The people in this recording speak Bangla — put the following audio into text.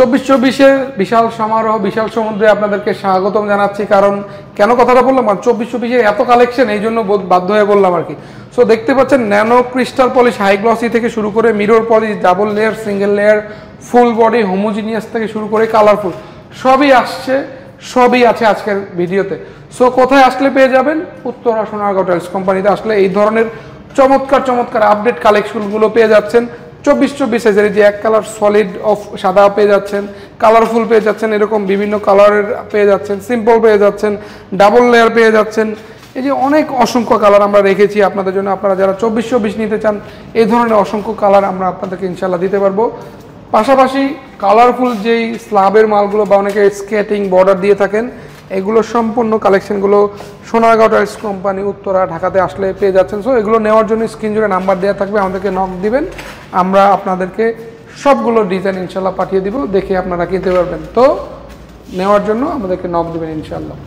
24-24-এর বিশাল সমারোহ, বিশাল সমুদ্রে আপনাদেরকে স্বাগতম জানাচ্ছি। কারণ কেন কথাটা বললাম, 24-24-এর এত কালেকশন, এই জন্য বাধ্য হয়ে বললাম আর কি। সো দেখতে পাচ্ছেন nano crystal polish, high glossy থেকে শুরু করে mirror polish, double layer, single layer, full body, homogeneous থেকে শুরু করে কালারফুল সবই আসছে, সবই আছে আজকের ভিডিওতে। সো কোথায় আসলে পেয়ে যাবেন? উত্তরা সোনারগাঁও টাইলস কোম্পানিতে আসলে এই ধরনের চমৎকার চমৎকার আপডেট কালেকশনগুলো পেয়ে যাচ্ছেন। 24-24 সাইজের যে এক কালার সলিড অফ সাদা পেয়ে যাচ্ছেন, কালারফুল পেয়ে যাচ্ছেন, এরকম বিভিন্ন কালারের পেয়ে যাচ্ছেন, সিম্পল পেয়ে যাচ্ছেন, ডাবল লেয়ার পেয়ে যাচ্ছেন। এই যে অনেক অসংখ্য কালার আমরা রেখেছি আপনাদের জন্য। আপনারা যারা 24-24 নিতে চান, এই ধরনের অসংখ্য কালার আমরা আপনাদেরকে ইনশাল্লাহ দিতে পারবো। পাশাপাশি কালারফুল যেই স্ল্যাবের মালগুলো বা অনেকে স্কেটিং বর্ডার দিয়ে থাকেন, এগুলো সম্পূর্ণ কালেকশনগুলো সোনারগাঁও টাইলস কোম্পানি উত্তরা ঢাকাতে আসলে পেয়ে যাচ্ছেন। সো এগুলো নেওয়ার জন্য স্ক্রিন জুড়ে নাম্বার দেওয়া থাকবে, আমাদেরকে নক দিবেন, আমরা আপনাদেরকে সবগুলো ডিজাইন ইনশাল্লাহ পাঠিয়ে দিব, দেখে আপনারা কিনতে পারবেন। তো নেওয়ার জন্য আমাদেরকে নক দিবেন ইনশাল্লাহ।